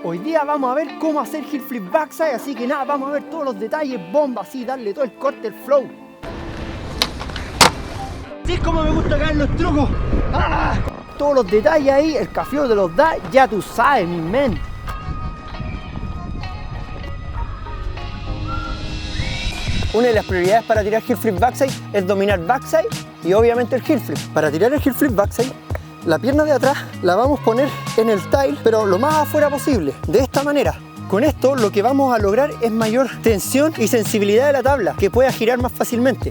Hoy día vamos a ver cómo hacer heel flip backside, así que nada, vamos a ver todos los detalles, bomba, así, darle todo el corte, el flow. Así es como me gusta caer los trucos. ¡Ah! Todos los detalles ahí, el Cafiolo te los da, ya tú sabes, mi men. Una de las prioridades para tirar heel flip backside es dominar backside y obviamente el heel flip. Para tirar el heel flip backside, la pierna de atrás la vamos a poner en el tile, pero lo más afuera posible, de esta manera. Con esto lo que vamos a lograr es mayor tensión y sensibilidad de la tabla, que pueda girar más fácilmente.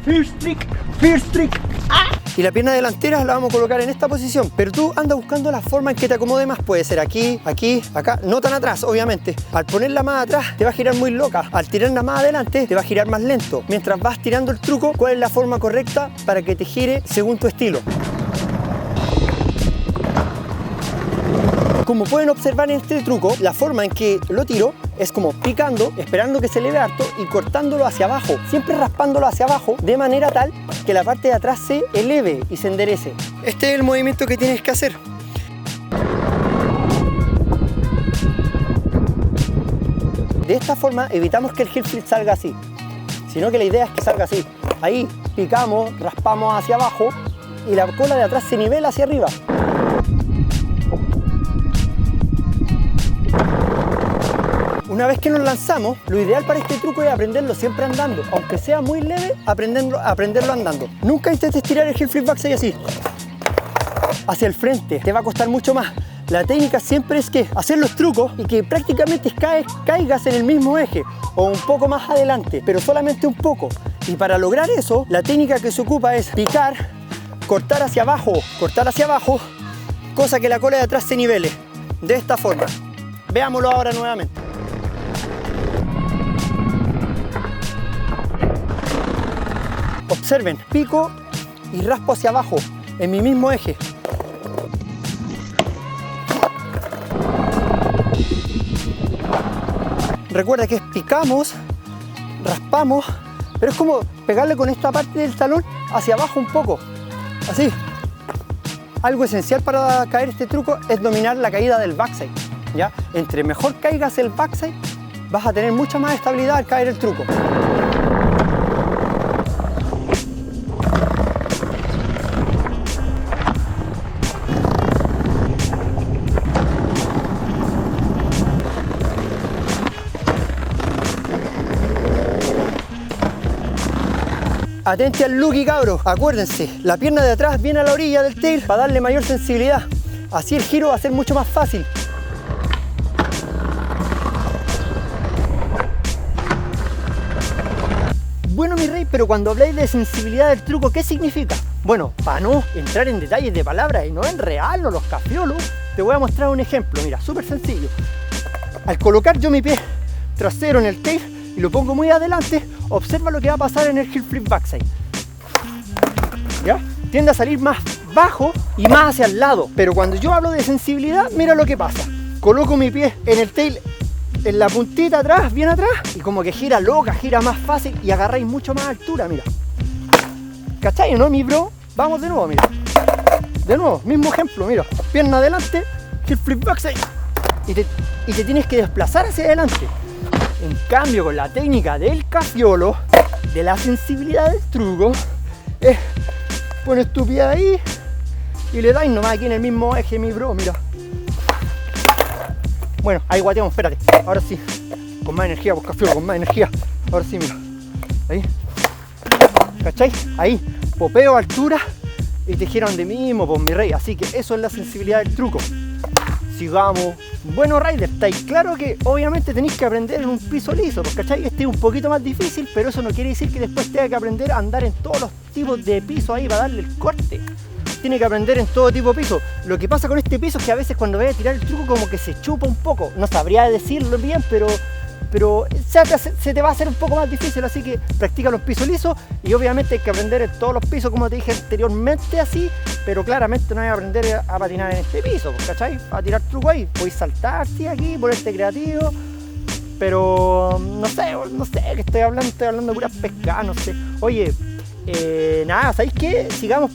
First trick. ¡Ah! Y la pierna delantera la vamos a colocar en esta posición, pero tú anda buscando la forma en que te acomode más. Puede ser aquí, aquí, acá, no tan atrás, obviamente. Al ponerla más atrás te va a girar muy loca, al tirarla más adelante te va a girar más lento. Mientras vas tirando el truco, ¿cuál es la forma correcta para que te gire según tu estilo? Como pueden observar en este truco, la forma en que lo tiro es como picando, esperando que se eleve harto y cortándolo hacia abajo, siempre raspándolo hacia abajo de manera tal que la parte de atrás se eleve y se enderece. Este es el movimiento que tienes que hacer. De esta forma evitamos que el heel flip salga así, sino que la idea es que salga así. Ahí picamos, raspamos hacia abajo y la cola de atrás se nivela hacia arriba. Una vez que nos lanzamos, lo ideal para este truco es aprenderlo siempre andando. Aunque sea muy leve, aprenderlo andando. Nunca intentes tirar el heel flip backside así, hacia el frente, te va a costar mucho más. La técnica siempre es que hacer los trucos y que prácticamente caigas en el mismo eje o un poco más adelante, pero solamente un poco. Y para lograr eso, la técnica que se ocupa es picar, cortar hacia abajo, cosa que la cola de atrás se nivele. De esta forma. Veámoslo ahora nuevamente. Observen, pico y raspo hacia abajo, en mi mismo eje. Recuerda que picamos, raspamos, pero es como pegarle con esta parte del talón hacia abajo un poco, así. Algo esencial para caer este truco es dominar la caída del backside, ¿ya? Entre mejor caigas el backside, vas a tener mucha más estabilidad al caer el truco. Atente al Lucky, cabros. Acuérdense, la pierna de atrás viene a la orilla del tail para darle mayor sensibilidad. Así el giro va a ser mucho más fácil. Bueno, mi rey, pero cuando habláis de sensibilidad del truco, ¿qué significa? Bueno, para no entrar en detalles de palabras y no enredarnos los cafiolos, te voy a mostrar un ejemplo. Mira, súper sencillo. Al colocar yo mi pie trasero en el tail y lo pongo muy adelante, observa lo que va a pasar en el heel flip backside. ¿Ya? Tiende a salir más bajo y más hacia el lado. Pero cuando yo hablo de sensibilidad, mira lo que pasa. Coloco mi pie en el tail, en la puntita atrás, bien atrás, y como que gira loca, gira más fácil y agarráis mucho más altura, mira. ¿Cachai, no, mi bro? Vamos de nuevo, mira. De nuevo, mismo ejemplo, mira. Pierna adelante, heel flip backside. Y te tienes que desplazar hacia adelante. En cambio, con la técnica del Cafiolo, de la sensibilidad del truco, pones tu pie ahí y le dais nomás aquí en el mismo eje, mi bro, mira. Bueno, ahí guateamos, espérate. Ahora sí, con más energía, pues Cafiolo, con más energía. Ahora sí, mira. Ahí. ¿Cachai? Ahí. Popeo, altura y te giran de mismo, pues mi rey. Así que eso es la sensibilidad del truco. Sigamos. Bueno, Rider, estáis claro que obviamente tenéis que aprender en un piso liso, ¿cachai? Este es un poquito más difícil, pero eso no quiere decir que después tenga que aprender a andar en todos los tipos de piso ahí para darle el corte. Tiene que aprender en todo tipo de piso. Lo que pasa con este piso es que a veces cuando vaya a tirar el truco como que se chupa un poco. No sabría decirlo bien, pero se te va a hacer un poco más difícil, así que practica los pisos lisos y obviamente hay que aprender en todos los pisos, como te dije anteriormente, así, pero claramente no hay que aprender a patinar en este piso, ¿cachai? A tirar truco ahí, podéis saltar, sí, aquí, ponerte creativo, pero no sé qué estoy hablando puras pescadas, no sé. Oye, nada, ¿sabéis qué? Sigamos,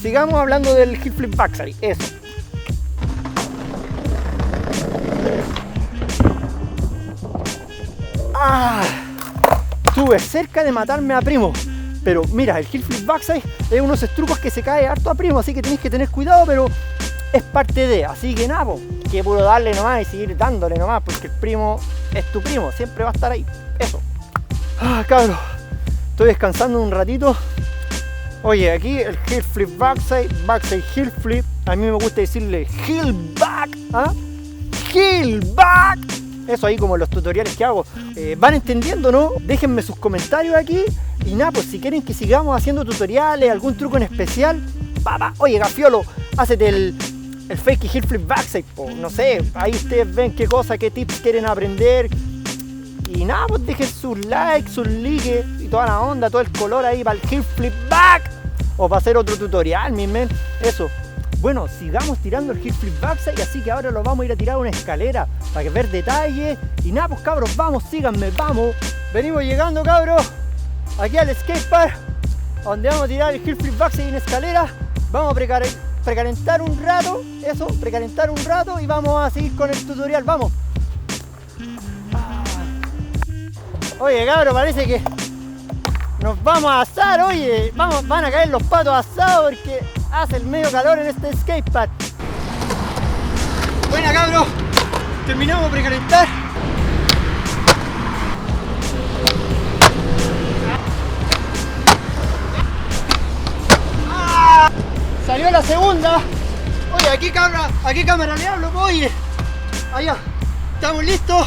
sigamos hablando del heel flip backside, eso. Estuve cerca de matarme a Primo, pero mira, el heel flip backside es uno de esos trucos que se cae harto a Primo, así que tenéis que tener cuidado, pero es parte de, así que nada, que puro darle nomás y seguir dándole nomás, porque el Primo es tu primo, siempre va a estar ahí, eso. Cabros, estoy descansando un ratito. Oye, aquí el heel flip backside, backside heel flip, a mí me gusta decirle heel back, heel back. Eso ahí como los tutoriales que hago. Van entendiendo, ¿no? Déjenme sus comentarios aquí. Y nada, pues si quieren que sigamos haciendo tutoriales, algún truco en especial, oye, Gafiolo, hácete el fake heel flip backside, no sé, ahí ustedes ven qué cosa, qué tips quieren aprender. Y nada, pues dejen sus likes, sus likes y toda la onda, todo el color ahí para el heel flip back. O para hacer otro tutorial, mi men. Eso. Bueno, sigamos tirando el heel flip backside, así que ahora lo vamos a ir a tirar a una escalera para que ver detalles. Y nada, pues cabros, vamos, síganme, vamos. Venimos llegando, cabros, aquí al skatepark, donde vamos a tirar el heel flip backside en escalera. Vamos a precalentar un rato, eso, precalentar un rato y vamos a seguir con el tutorial, vamos. Oye, cabros, parece que nos vamos a asar, oye, van a caer los patos asados porque hace el medio calor en este skatepark. Buena, cabros, terminamos de precalentar. Salió la segunda. Oye, aquí cámara le hablo, oye. Allá, estamos listos,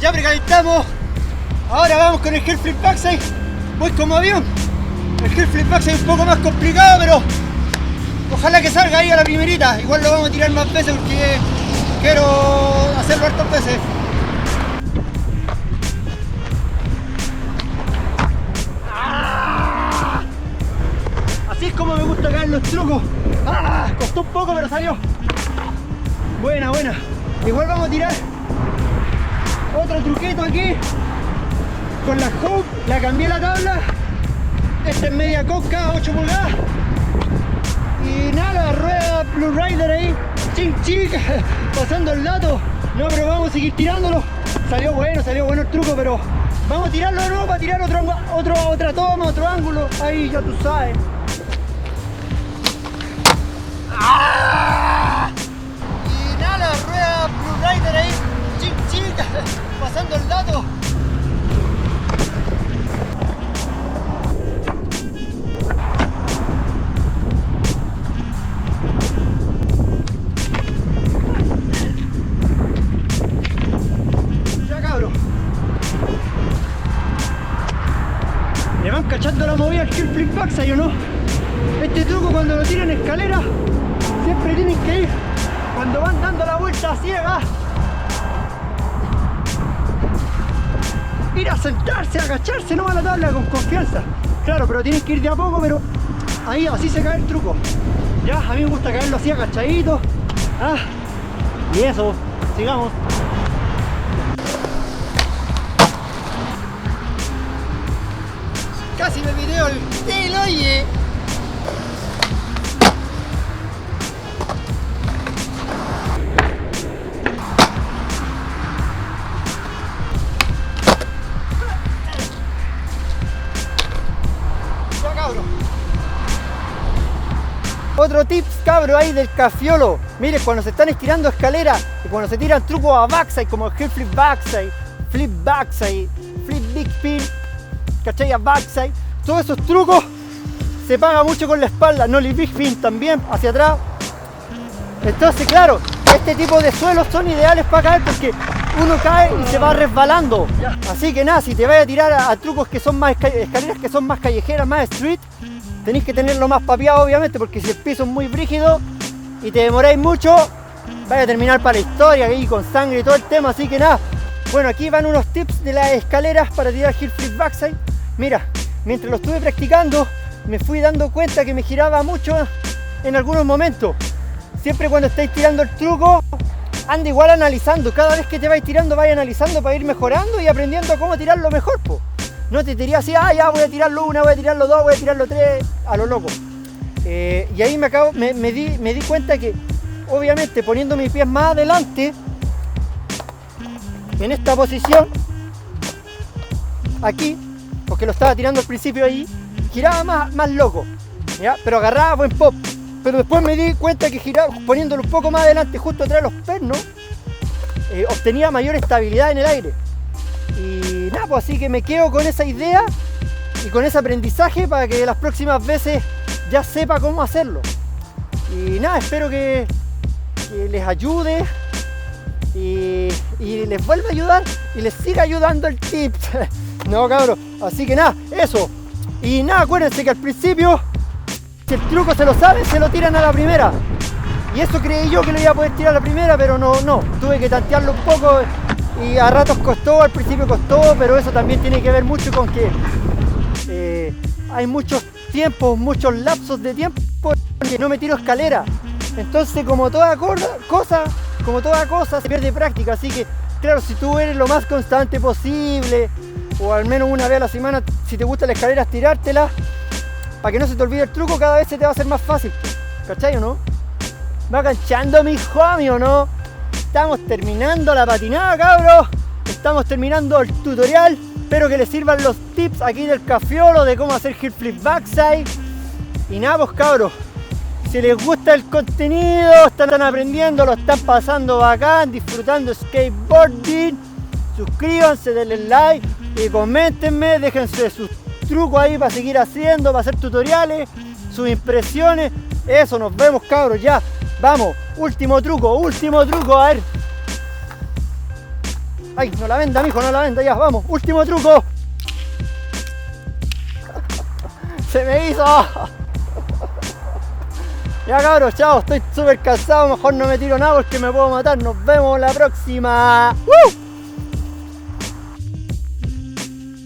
ya precalentamos. Ahora vamos con el heel flip backside. Voy como avión. El heel flip backside es un poco más complicado, pero ojalá que salga ahí a la primerita. Igual lo vamos a tirar más veces porque quiero hacerlo hartas veces. Así es como me gusta caer los trucos. Costó un poco, pero salió. Buena, buena. Igual vamos a tirar otro truquito aquí. Con la hook, la cambié la tabla. Esta es media coca, 8 pulgadas. Y nada, la rueda Blue Rider ahí, ching ching, pasando el lato. No, pero vamos a seguir tirándolo. Salió bueno el truco, pero vamos a tirarlo de nuevo para tirar otra toma, otro ángulo. Ahí ya tú sabes. Y nada, la rueda Blue Rider ahí, ching ching, pasando el lato. ¿Le van cachando la movida al heel flip backside o no? Este truco cuando lo tiran en escalera siempre tienen que ir cuando van dando la vuelta ciega, ir a sentarse, a agacharse, no a la tabla con confianza. Claro, pero tienen que ir de a poco, pero ahí así se cae el truco. Ya, a mí me gusta caerlo así agachadito. Y eso, sigamos. Casi me video el tail, oye. Ya, cabro. Otro tips, cabro, ahí del Gafiolo. Mire, cuando se están estirando escaleras y cuando se tiran trucos a backside como el heel flip backside, flip big spin, ¿cachai? A backside, todos esos trucos se paga mucho con la espalda, no el big spin también hacia atrás. Entonces, claro, este tipo de suelos son ideales para caer porque uno cae y se va resbalando. Así que nada, si te vas a tirar a trucos que son más escaleras que son más callejeras, más street, tenéis que tenerlo más papeado, obviamente, porque si el piso es muy brígido y te demoráis mucho, vais a terminar para la historia ahí con sangre y todo el tema. Así que nada, bueno, aquí van unos tips de las escaleras para tirar heel flip backside. Mira, mientras lo estuve practicando, me fui dando cuenta que me giraba mucho en algunos momentos. Siempre cuando estáis tirando el truco, anda igual analizando. Cada vez que te vais tirando, vais analizando para ir mejorando y aprendiendo a cómo tirarlo mejor, po. No te tiré así, ya voy a tirarlo una, voy a tirarlo dos, voy a tirarlo tres, a lo loco. Y ahí me di cuenta que obviamente poniendo mis pies más adelante, en esta posición, aquí, porque lo estaba tirando al principio ahí, giraba más loco, ¿ya? Pero agarraba buen pop. Pero después me di cuenta que giraba, poniéndolo un poco más adelante, justo atrás de los pernos, obtenía mayor estabilidad en el aire. Y nada, pues así que me quedo con esa idea y con ese aprendizaje para que las próximas veces ya sepa cómo hacerlo. Y nada, espero que les ayude y les vuelva a ayudar y les siga ayudando el tip. No, cabros, así que nada, eso. Y nada, acuérdense que al principio, si el truco se lo saben, se lo tiran a la primera. Y eso creí yo que lo iba a poder tirar a la primera, pero no, tuve que tantearlo un poco y a ratos costó, al principio costó, pero eso también tiene que ver mucho con que hay muchos tiempos, muchos lapsos de tiempo que no me tiro escalera. Entonces, como toda cosa, se pierde práctica. Así que, claro, si tú eres lo más constante posible, o al menos una vez a la semana, si te gusta la escalera, tirártela, para que no se te olvide el truco, cada vez se te va a hacer más fácil. ¿Cachai o no? ¿Va canchando mi homie o no? Estamos terminando la patinada, cabros. Estamos terminando el tutorial. Espero que les sirvan los tips aquí del Cafiolo de cómo hacer heel flip backside. Y nada, pues cabros, si les gusta el contenido, están aprendiendo, lo están pasando bacán, disfrutando skateboarding, suscríbanse, denle like y coméntenme, déjense sus trucos ahí para seguir haciendo, para hacer tutoriales, sus impresiones. Eso, nos vemos, cabros, ya. Vamos, último truco, a ver. Ay, no la venda, mijo, no la venda, ya, vamos, último truco. Se me hizo. Ya, cabros, chao, estoy súper cansado, mejor no me tiro nada porque me puedo matar. Nos vemos la próxima.